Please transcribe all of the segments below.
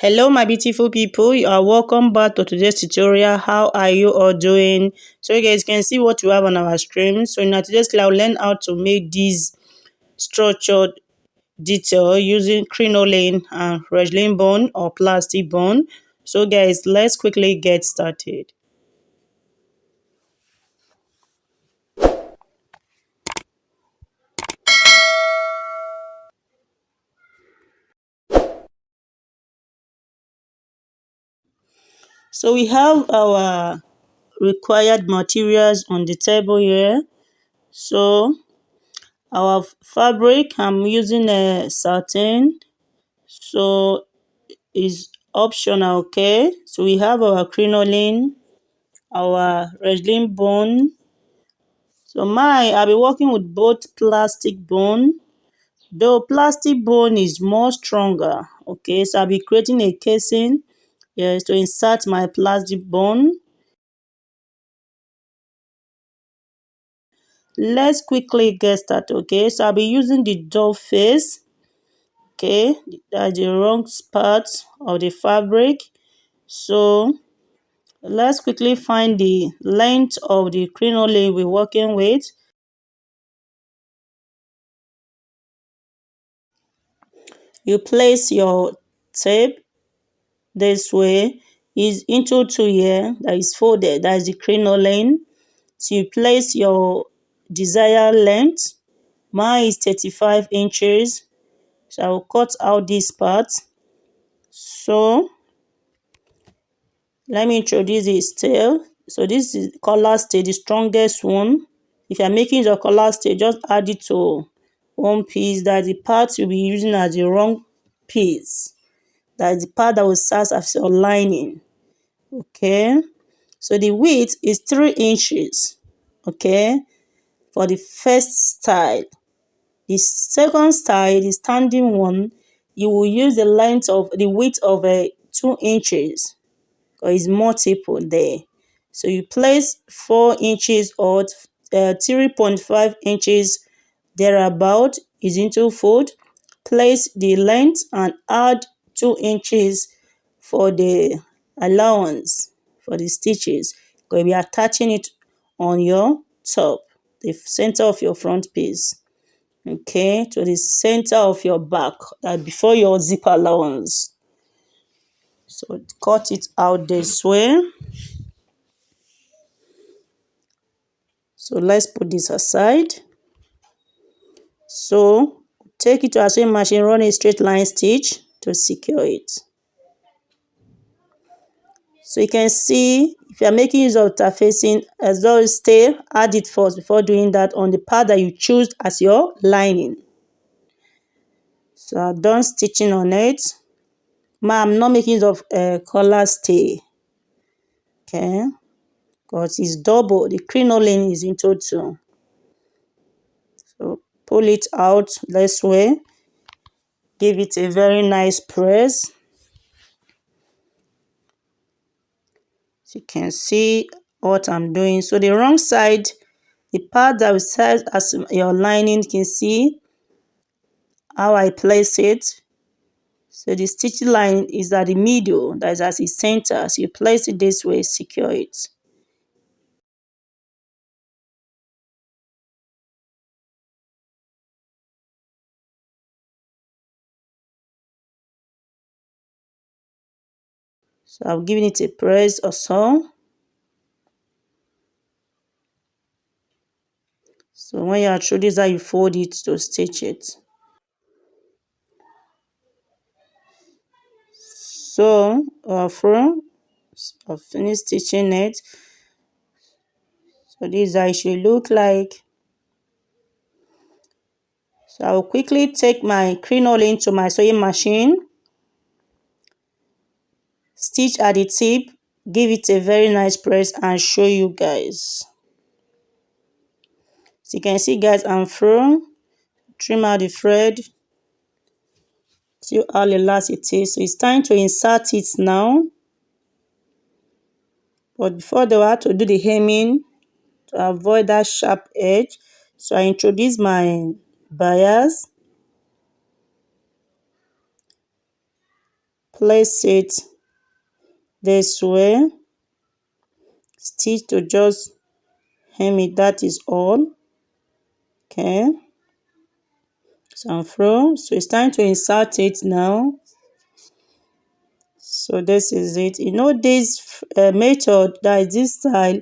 Hello my beautiful people, you are welcome back to today's tutorial. How are you all doing? So you guys can see what we have on our screen. So in today's class, we'll learn how to make this structured detail using crinoline and wrestling bone or plastic bone. So guys, let's quickly get started. So we have our required materials on the table here. So our fabric, I'm using a satin, so is optional. Okay, so we have our crinoline, our wrestling bone. So I'll be working with both plastic bone, though plastic bone is more stronger. Okay, so I'll be creating a casing, yes, to insert my plastic bone. Let's quickly get started. Okay, so I'll be using the dove face. Okay, that's the wrong part of the fabric. So let's quickly find the length of the crinoline we're working with. You place your tape this way, is into two here, that is folded, that is the crinoline. So you place your desired length. Mine is 35 inches. So I will cut out this part. So let me introduce the tail. So this is collar stay, the strongest one. If you're making your collar stay, just add it to one piece. That the part you'll be using as the wrong piece. That is the part that will serve as your lining. Okay. So the width is 3 inches. Okay. For the first style. The second style, the standing one, you will use the length of the width of 2 inches. Or is multiple there. So you place 4 inches or 3.5 inches thereabout is into fold. Place the length and add 2 inches for the allowance for the stitches. You'll be attaching it on your top, the center of your front piece. Okay, to the center of your back, that before your zip allowance. So cut it out this way. So let's put this aside. So take it to a sewing machine, run a straight line stitch to secure it. So you can see, if you are making use of interfacing, as though stay, add it first before doing that on the part that you choose as your lining. So I'm done stitching on it. I'm not making use of collar stay. Okay, because it's double. The crinoline is into two. So pull it out this way. Give it a very nice press. So you can see what I'm doing. So the wrong side, the part that will serve as your lining, you can see how I place it. So the stitch line is at the middle, that is at the center. So you place it this way, secure it. So I've given it a press or so. So when you are through this, how you fold it to stitch it. So I've finished stitching it. So this is how it should look like. So I will quickly take my crinoline to my sewing machine. Stitch at the tip, give it a very nice press and show you guys. So you can see guys, I'm through. Trim out the thread. See how last it is. So it's time to insert it now. But before that, I have to do the hemming to avoid that sharp edge. So I introduce my bias. place it this way, stitch to just hem it, that is all. Okay, so through. So it's time to insert it now. So this is it. You know this method, that is this style,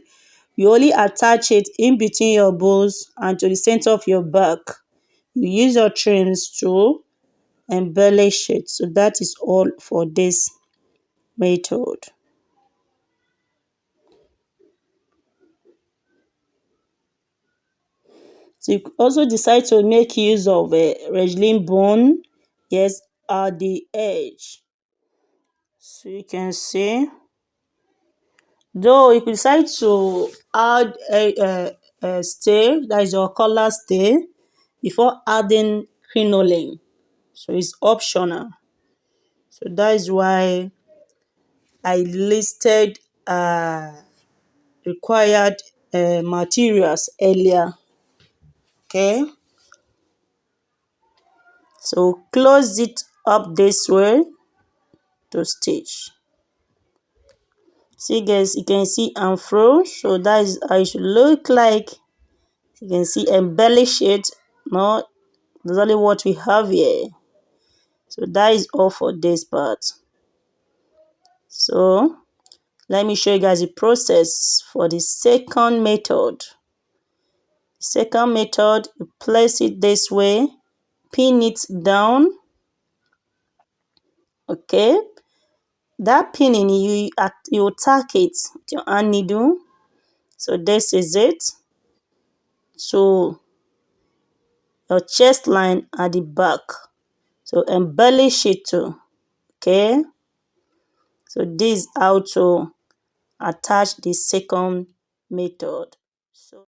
you only attach it in between your bows and to the center of your back. You use your trims to embellish it. So that is all for this method. So you also decide to make use of a regling bone, yes, at the edge. So you can see, though you could decide to add a stay, that is your collar stay, before adding crinoline. So it's optional. So that is why I listed required materials earlier. Okay, so close it up this way to stitch. See guys, you can see and fro. So that is how it should look like. You can see embellish it. No, that's only what we have here. So that is all for this part. So let me show you guys the process for the second method. Second method, you place it this way, pin it down. Okay, that pinning, you tack it with your hand needle. So this is it. So your chest line at the back. So embellish it too. Okay, so this is how to attach the second method. So,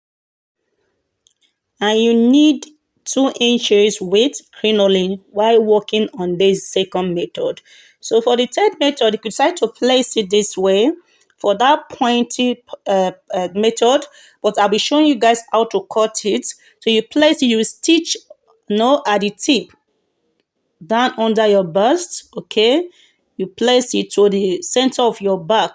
and you need 2 inches with crinoline while working on this second method. So for the third method, you could decide to place it this way for that pointy method, but I'll be showing you guys how to cut it. So you place it, you stitch at the tip down under your bust. Okay, you place it to the center of your back,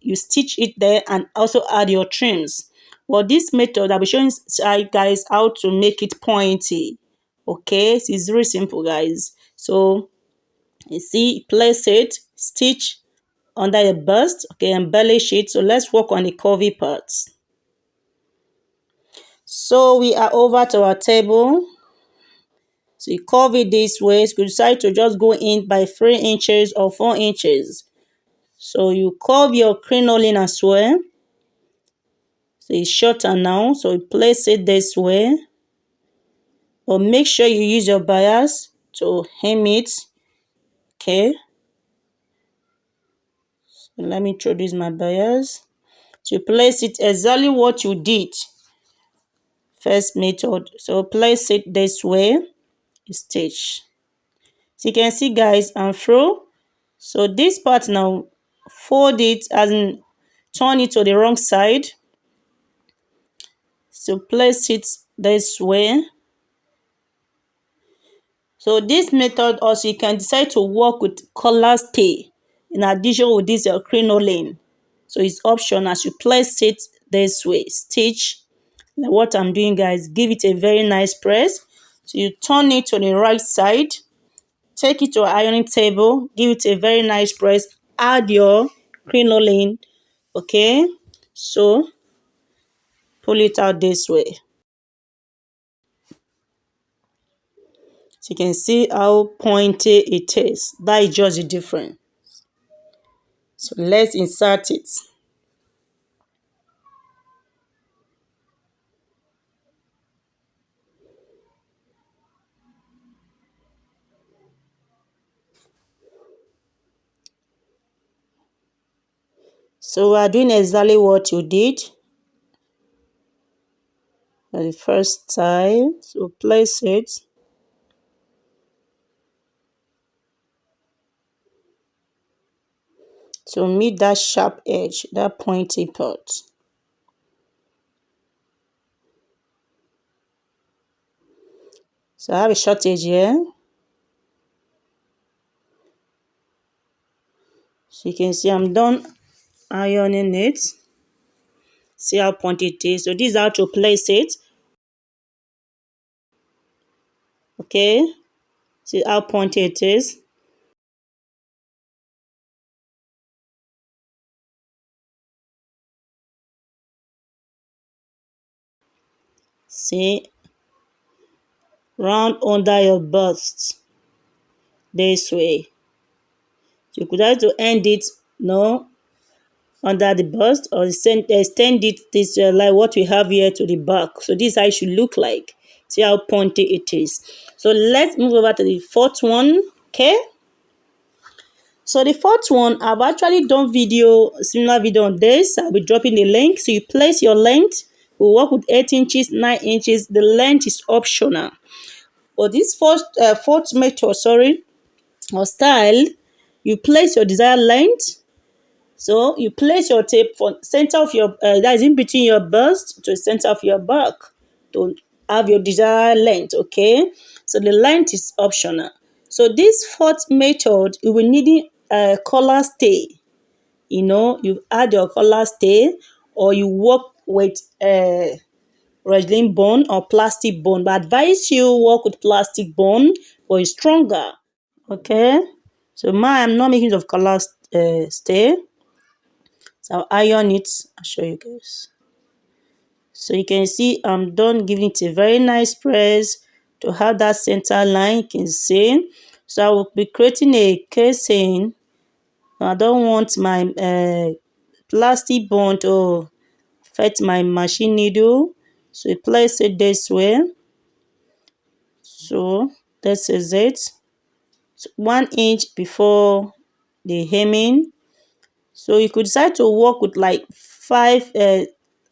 you stitch it there and also add your trims. Well, this method I'll be showing you guys how to make it pointy. Okay, so it's very simple guys. So you see, place it, stitch under your bust. Okay, embellish it. So let's work on the curvy parts. So we are over to our table. So you curve it this way. So you decide to just go in by 3 inches or 4 inches. So you curve your crinoline as well. So it's shorter now. So you place it this way. But make sure you use your bias to hem it. Okay. So let me introduce my bias. So you place it exactly what you did first method. So place it this way. Stitch. So you can see guys, and through. So this part now, fold it, as in turn it to the wrong side. So place it this way. So this method also, you can decide to work with collar stay in addition with this your crinoline. So it's optional as you place it this way. Stitch. Like what I'm doing guys, give it a very nice press. So you turn it to the right side. Take it to an ironing table, give it a very nice press, add your crinoline, okay? So pull it out this way. So you can see how pointy it is. That is just the difference. So let's insert it. So we are doing exactly what you did the first time. So place it. So meet that sharp edge, that pointy part. So I have a short edge here. So you can see I'm done ironing it. See how pointy it is. So this is how to place it. Okay. See how pointy it is. See, round under your bust this way. So you could have to end it no under the bust or extend it this like what we have here to the back. So this is how it should look like. See how pointy it is. So let's move over to the fourth one. Okay. So the fourth one, I've actually done similar video on this. I'll be dropping the link. So you place your length. We work with 8 inches, 9 inches. The length is optional. But this fourth method, or style, you place your desired length. So you place your tape from center of your, that is in between your bust to the center of your back to have your desired length, okay? So the length is optional. So this fourth method, you will need a collar stay. You know, you add your collar stay or you work with resin bone or plastic bone. But I advise you work with plastic bone for it's stronger, okay? So I'm not making use of collar stay. So I'll iron it. I'll show you guys. So you can see I'm done giving it a very nice press to have that center line. You can see. So I will be creating a casing. I don't want my plastic bond to affect my machine needle. So you place it this way. So this is it. So 1 inch before the hemming. So you could decide to work with like 5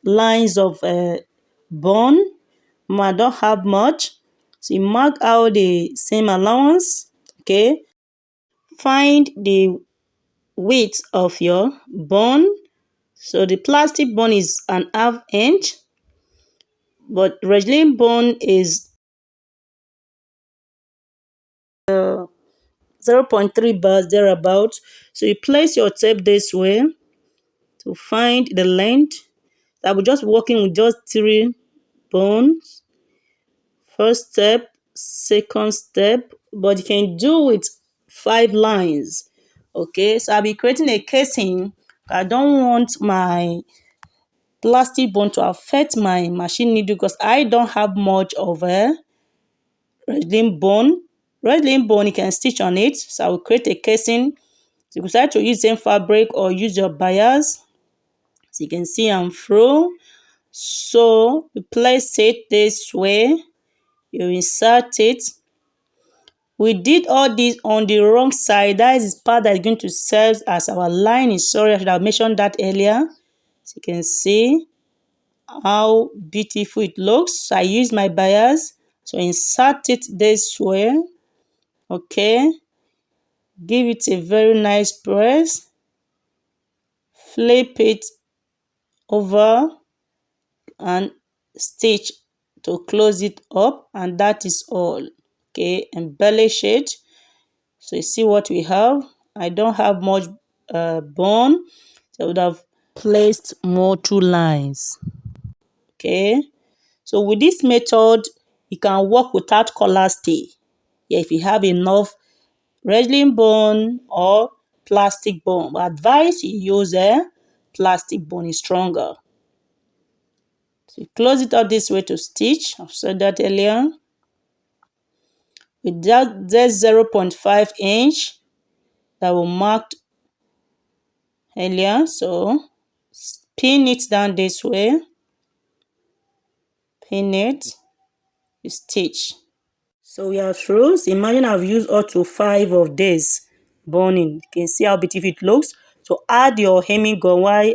lines of bone. I don't have much. So you mark out the same allowance. Okay. Find the width of your bone. So the plastic bone is an half inch, but resin bone is 0.3 bars thereabout. So you place your tape this way to find the length. I will just working with just 3 bones. First step, second step, but you can do with 5 lines. Okay, so I'll be creating a casing. I don't want my plastic bone to affect my machine needle because I don't have much of a resin bone. Resin bone, you can stitch on it. So I will create a casing. So you can decide to use same fabric or use your bias. So you can see I'm through. So you place it this way. You insert it. We did all this on the wrong side. That is part that is going to serve as our lining. Sorry, I should have mentioned that earlier. So you can see how beautiful it looks. So I use my bias. So insert it this way. Okay. Give it a very nice press. Flip it over and stitch to close it up, and that is all. Okay, embellish it. So you see what we have. I don't have much bone, so I would have placed more 2 lines. Okay, so with this method you can work without collar stay. Yeah, if you have enough resin bone or plastic bone, but advise you use a plastic bone, is stronger. So you close it up this way to stitch. I've said that earlier. With that 0.5 inch that we marked earlier. So pin it down this way. Pin it. You stitch. So we are through. So imagine I've used up to 5 of this boning. You can see how beautiful it looks. So add your hemming gun while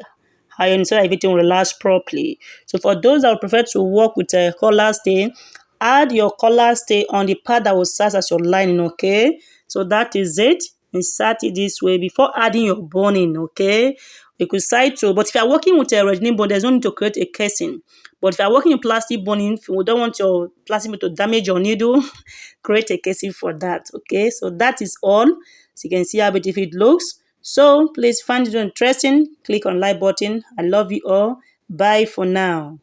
iron so that everything will relax properly. So for those that would prefer to work with a collar stay, add your collar stay on the part that will serve as your lining, okay? So that is it. Insert it this way before adding your boning, okay? You could side to, but if you are working with a resin bone, there's no need to create a casing. But if you are working in plastic boning, if you don't want your plastic bone to damage your needle, create a casing for that, okay? So that is all. So you can see how beautiful it looks. So please find it interesting. Click on like button. I love you all. Bye for now.